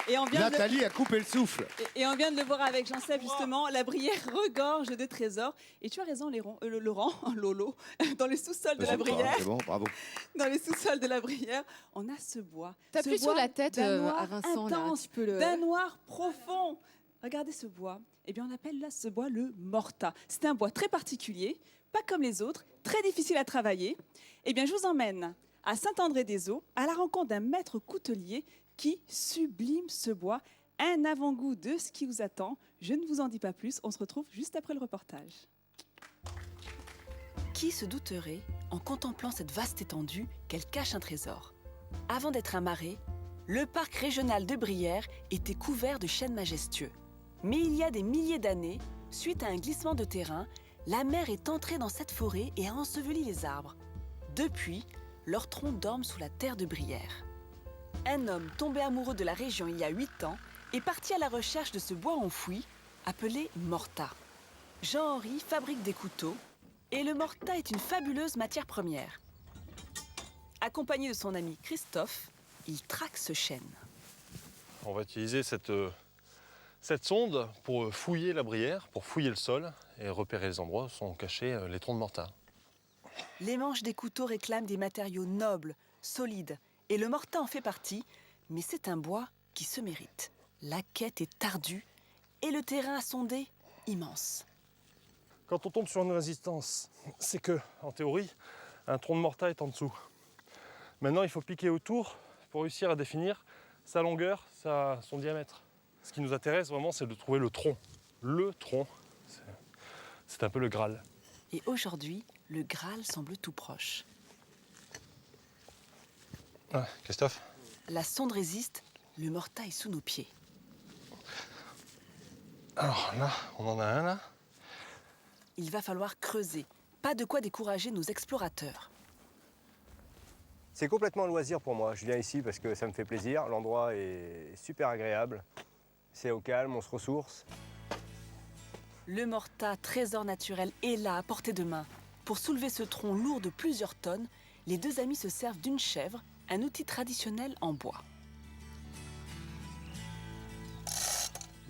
Et on vient Nathalie a coupé le souffle. Et on vient de le voir avec Jean-Seb, justement. La Brière regorge de trésors. Et tu as raison, Laurent, Lolo, dans les sous-sols de la Brière. C'est bon, bravo. Dans les sous-sols de la Brière, on a ce bois. T'appuies sur la tête d'un noir à Vincent, intense, là. Tu peux le... d'un noir profond. Regardez ce bois. Eh bien, on appelle là ce bois le morta. C'est un bois très particulier, pas comme les autres, très difficile à travailler. Eh bien, je vous emmène à Saint-André-des-Eaux, à la rencontre d'un maître coutelier qui sublime ce bois. Un avant-goût de ce qui vous attend. Je ne vous en dis pas plus. On se retrouve juste après le reportage. Qui se douterait, en contemplant cette vaste étendue, qu'elle cache un trésor? Avant d'être un marais, le parc régional de Brière était couvert de chênes majestueux. Mais il y a des milliers d'années, suite à un glissement de terrain, la mer est entrée dans cette forêt et a enseveli les arbres. Depuis, leurs troncs dorment sous la terre de Brière. Un homme tombé amoureux de la région il y a 8 ans est parti à la recherche de ce bois enfoui, appelé morta. Jean-Henri fabrique des couteaux et le morta est une fabuleuse matière première. Accompagné de son ami Christophe, il traque ce chêne. On va utiliser cette sonde pour fouiller la Brière, pour fouiller le sol et repérer les endroits où sont cachés les troncs de morta. Les manches des couteaux réclament des matériaux nobles, solides, et le morta en fait partie, mais c'est un bois qui se mérite. La quête est ardue et le terrain à sonder immense. Quand on tombe sur une résistance, c'est que, en théorie, un tronc de morta est en dessous. Maintenant, il faut piquer autour pour réussir à définir sa longueur, son diamètre. Ce qui nous intéresse vraiment, c'est de trouver le tronc. Le tronc, c'est un peu le Graal. Et aujourd'hui, le Graal semble tout proche. Ah, Christophe? La sonde résiste, le morta est sous nos pieds. Alors là, on en a un là. Il va falloir creuser. Pas de quoi décourager nos explorateurs. C'est complètement un loisir pour moi. Je viens ici parce que ça me fait plaisir. L'endroit est super agréable. C'est au calme, on se ressource. Le morta, trésor naturel, est là, à portée de main. Pour soulever ce tronc lourd de plusieurs tonnes, les deux amis se servent d'une chèvre, un outil traditionnel en bois.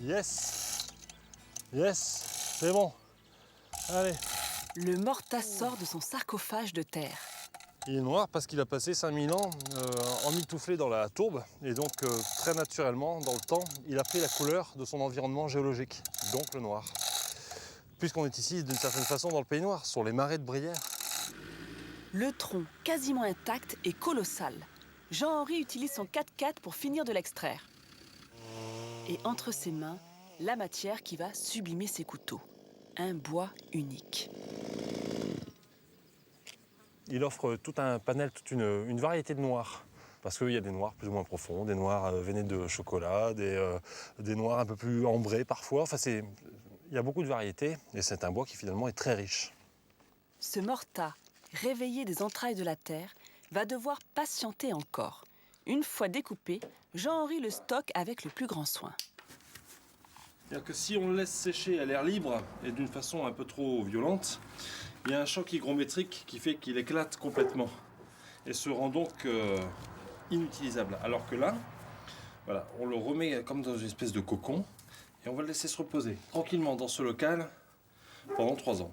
Yes! Yes! C'est bon! Allez! Le morta sort de son sarcophage de terre. Il est noir parce qu'il a passé 5000 ans emmitouflé dans la tourbe et donc très naturellement, dans le temps, il a pris la couleur de son environnement géologique, donc le noir. Puisqu'on est ici d'une certaine façon dans le Pays Noir, sur les marais de Brière. Le tronc, quasiment intact, est colossal. Jean-Henri utilise son 4x4 pour finir de l'extraire. Et entre ses mains, la matière qui va sublimer ses couteaux. Un bois unique. Il offre tout un panel, toute une variété de noirs. Parce qu'il y a des noirs plus ou moins profonds, des noirs veinés de chocolat, des noirs un peu plus ambrés parfois. Enfin, il y a beaucoup de variétés et c'est un bois qui finalement est très riche. Ce morta, réveillé des entrailles de la terre, va devoir patienter encore. Une fois découpé, Jean-Henri le stocke avec le plus grand soin. C'est-à-dire que si on le laisse sécher à l'air libre et d'une façon un peu trop violente, il y a un choc hygrométrique qui fait qu'il éclate complètement et se rend donc inutilisable. Alors que là, voilà, on le remet comme dans une espèce de cocon et on va le laisser se reposer tranquillement dans ce local pendant 3 ans.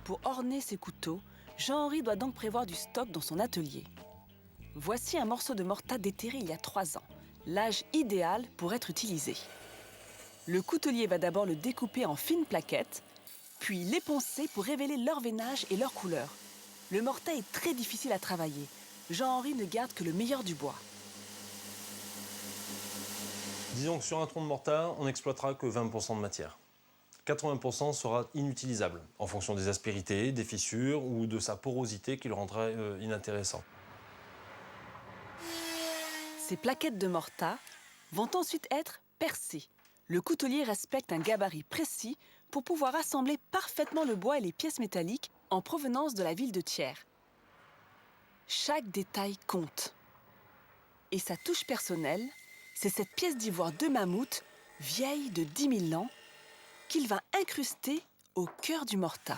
Pour orner ses couteaux, Jean-Henri doit donc prévoir du stock dans son atelier. Voici un morceau de morta déterré il y a 3 ans, l'âge idéal pour être utilisé. Le coutelier va d'abord le découper en fines plaquettes, puis l'époncer pour révéler leur veinage et leur couleur. Le morta est très difficile à travailler. Jean-Henri ne garde que le meilleur du bois. Disons que sur un tronc de morta, on n'exploitera que 20% de matière. 80% sera inutilisable, en fonction des aspérités, des fissures ou de sa porosité qui le rendrait inintéressant. Ces plaquettes de morta vont ensuite être percées. Le coutelier respecte un gabarit précis pour pouvoir assembler parfaitement le bois et les pièces métalliques en provenance de la ville de Thiers. Chaque détail compte. Et sa touche personnelle, c'est cette pièce d'ivoire de mammouth, vieille de 10 000 ans, qu'il va incruster au cœur du morta.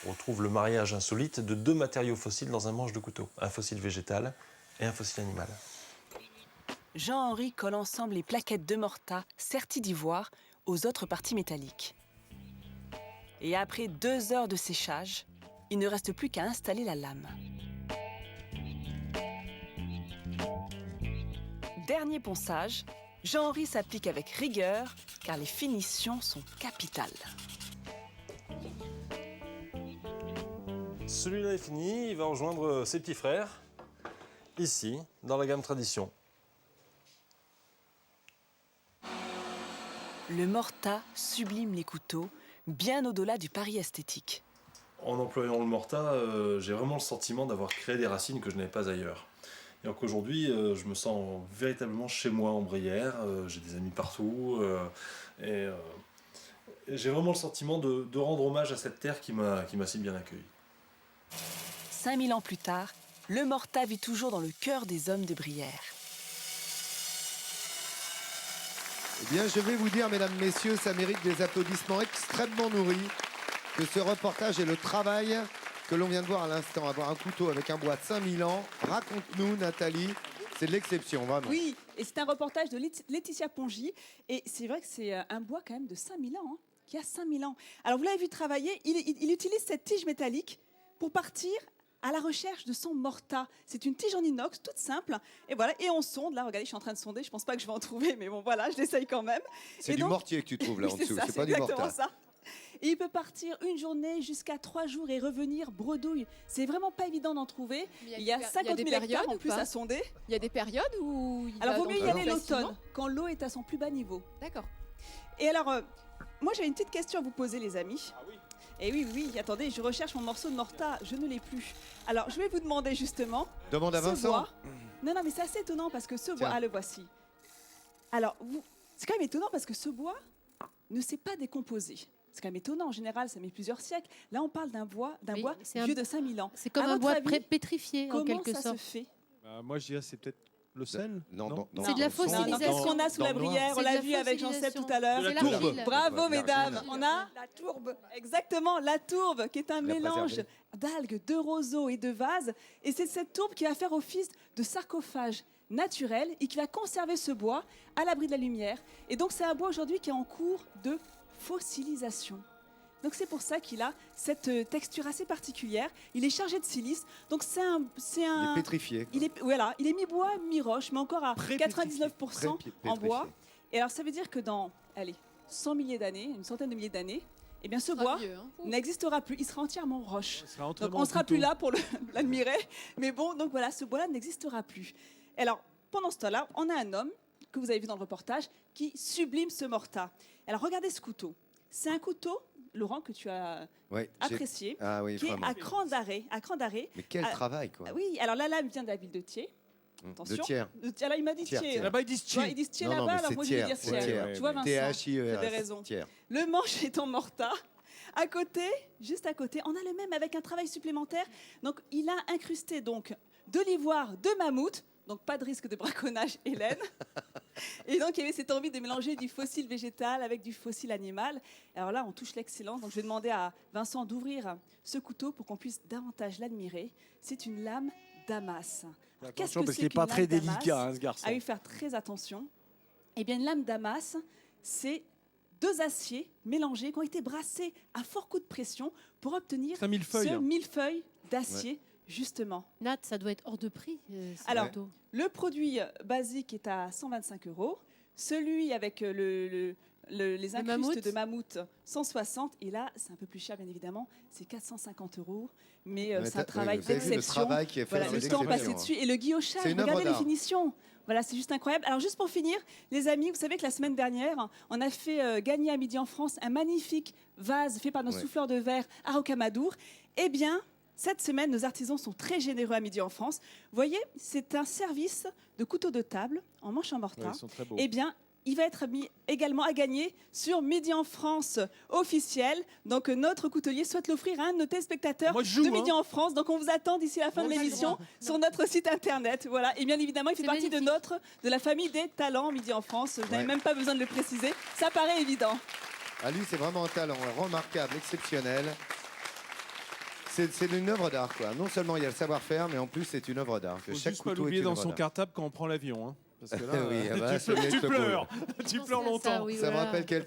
On trouve le mariage insolite de 2 matériaux fossiles dans un manche de couteau. Un fossile végétal et un fossile animal. Jean-Henri colle ensemble les plaquettes de morta serties d'ivoire aux autres parties métalliques. Et après 2 heures de séchage, il ne reste plus qu'à installer la lame. Dernier ponçage, Jean-Henri s'applique avec rigueur car les finitions sont capitales. Celui-là est fini, il va rejoindre ses petits frères, ici, dans la gamme Tradition. Le morta sublime les couteaux, bien au-delà du pari esthétique. En employant le morta, j'ai vraiment le sentiment d'avoir créé des racines que je n'avais pas ailleurs. Et donc aujourd'hui, je me sens véritablement chez moi en Brière, j'ai des amis partout, et j'ai vraiment le sentiment de rendre hommage à cette terre qui m'a si bien accueilli. 5000 ans plus tard, le morta vit toujours dans le cœur des hommes de Brière. Eh bien, je vais vous dire, mesdames, messieurs, ça mérite des applaudissements extrêmement nourris, que ce reportage et le travail que l'on vient de voir à l'instant, avoir un couteau avec un bois de 5000 ans. Raconte-nous, Nathalie, c'est de l'exception, vraiment. Oui, et c'est un reportage de Laetitia Pongy. Et c'est vrai que c'est un bois quand même de 5000 ans, hein, qui a 5000 ans. Alors vous l'avez vu travailler, il utilise cette tige métallique pour partir à la recherche de son morta. C'est une tige en inox, toute simple. Et voilà, et on sonde. Là, regardez, je suis en train de sonder. Je pense pas que je vais en trouver, mais bon, voilà, je l'essaye quand même. C'est Et du donc- mortier que tu trouves là en Oui, dessous, ça, c'est pas du exactement morta. ça. Et il peut partir une journée jusqu'à 3 jours et revenir bredouille. C'est vraiment pas évident d'en trouver. Mais Il y a des 50 000 périodes hectares en ou plus pas à sonder. Il y a des périodes où il Alors, va vaut mieux y donc aller facilement. l'automne, quand l'eau est à son plus bas niveau. D'accord. Et alors, moi, j'ai une petite question à vous poser, les amis. Ah oui. Et oui, attendez, je recherche mon morceau de morta, je ne l'ai plus. Alors, je vais vous demander justement. Demande à ce Vincent. bois. Non, mais c'est assez étonnant parce que ce bois. Tiens. Ah, le voici. Alors, c'est quand même étonnant parce que ce bois ne s'est pas décomposé. C'est quand même étonnant. En général, ça met plusieurs siècles. Là, on parle d'un bois Oui, c'est vieux un- de 5000 ans. C'est comme À un votre bois avis, pétrifié en Comment quelque ça sorte. se fait? Moi, je dirais c'est peut-être le sel. Non, C'est de la dans le fond, fossilisation. Qu'est-ce qu'on a sous la dans le noir. Brière? On C'est de l'a la vu avec Jean-Seb tout à fossilisation. l'heure. C'est tourbe. l'argile. Bravo, L'argile. mesdames. On a La tourbe. exactement la tourbe, qui est un La mélange préserver. d'algues, de roseaux et de vases. Et c'est cette tourbe qui va faire office de sarcophage naturel et qui va conserver ce bois à l'abri de la lumière. Et donc, c'est un bois aujourd'hui qui est en cours de fossilisation. Donc c'est pour ça qu'il a cette texture assez particulière. Il est chargé de silice. Donc c'est un, Il est pétrifié. quoi. il est mi-bois, mi-roche, mais encore à 99% en bois. Et alors ça veut dire que dans, allez, 100 milliers d'années, une centaine de milliers d'années, eh bien ce Ce sera bois vieux, hein. n'existera plus. Il sera entièrement roche. Ça sera Donc entièrement on ne sera plus couteau. là pour l'admirer. Mais bon, donc voilà, ce bois-là n'existera plus. Et alors, pendant ce temps-là, on a un homme, que vous avez vu dans le reportage, qui sublime ce morta. Alors regardez ce couteau. C'est un couteau, Laurent, que tu as Ouais, apprécié, Ah oui, qui est vraiment. à cran d'arrêt. Mais quel Ah, travail, quoi. Ah oui, alors la lame vient de la ville de Thiers. De Attention. tiers. Là, il m'a dit Thiers, Thiers. Thiers. Là-bas, ils disent Tu vois, chi. ils disent Thiers Non, non, là-bas, mais alors c'est moi je vais tiers, dire c'est Thiers. tiers. Tu vois, Vincent, T-H-I-E-R. tu avais raison. Tiers. Le manche est en morta. À côté, juste à côté, on a le même avec un travail supplémentaire. Donc, il a incrusté donc de l'ivoire de mammouth. Donc, pas de risque de braconnage, Hélène. Et donc, il y avait cette envie de mélanger du fossile végétal avec du fossile animal. Alors là, on touche l'excellence. Donc, je vais demander à Vincent d'ouvrir ce couteau pour qu'on puisse davantage l'admirer. C'est une lame Damas. Alors, qu'est-ce Attention, que parce c'est qu'il n'est pas qu'une très lame Damas délicat, hein, ce garçon. À lui faire très attention. Eh bien, une lame Damas, c'est 2 aciers mélangés qui ont été brassés à fort coup de pression pour obtenir C'est un millefeuille, ce hein. millefeuille d'acier, justement. Nat, ça doit être hors de prix. Ce Alors, couteau. Le produit basique est à 125 €. Celui avec les incrustes mammouth. de mammouth, 160. Et là, c'est un peu plus cher, bien évidemment. C'est 450 €. Mais Ouais, c'est un t'as- travail vous avez vu le d'exception. travail qui est fait Voilà, dans le les temps passé exceptions, dessus. Et le guillochage, C'est une œuvre regardez les d'art. finitions. Voilà, c'est juste incroyable. Alors, juste pour finir, les amis, vous savez que la semaine dernière, on a fait gagner à Midi en France un magnifique vase fait par nos Ouais. souffleurs de verre à Rocamadour. Eh bien, cette semaine, nos artisans sont très généreux à Midi en France. Vous voyez, c'est un service de couteau de table en manche en Ouais, morta. ils sont très beaux. Eh bien, il va être mis également à gagner sur Midi en France officiel. Donc, notre coutelier souhaite l'offrir à un de nos téléspectateurs Moi, je joue, de Midi hein. en France. Donc, on vous attend d'ici la fin de Moi, j'ai le l'émission droit. sur notre site internet. Voilà. Et bien évidemment, il fait C'est partie magnifique. de la famille des talents Midi en France. Vous n'avez Ouais. même pas besoin de le préciser. Ça paraît évident. Ah, lui, c'est vraiment un talent remarquable, exceptionnel. C'est une œuvre d'art, quoi. Non seulement il y a le savoir-faire, mais en plus, c'est une œuvre d'art. Faut Chaque juste pas couteau est l'oublier une dans œuvre son d'art. cartable quand on prend l'avion. Hein. Parce que là, Oui, ah bah, celui avec tu le pleures. Je Tu pensais pleures à ça, longtemps. oui, Ça me voilà. rappelle quelqu'un.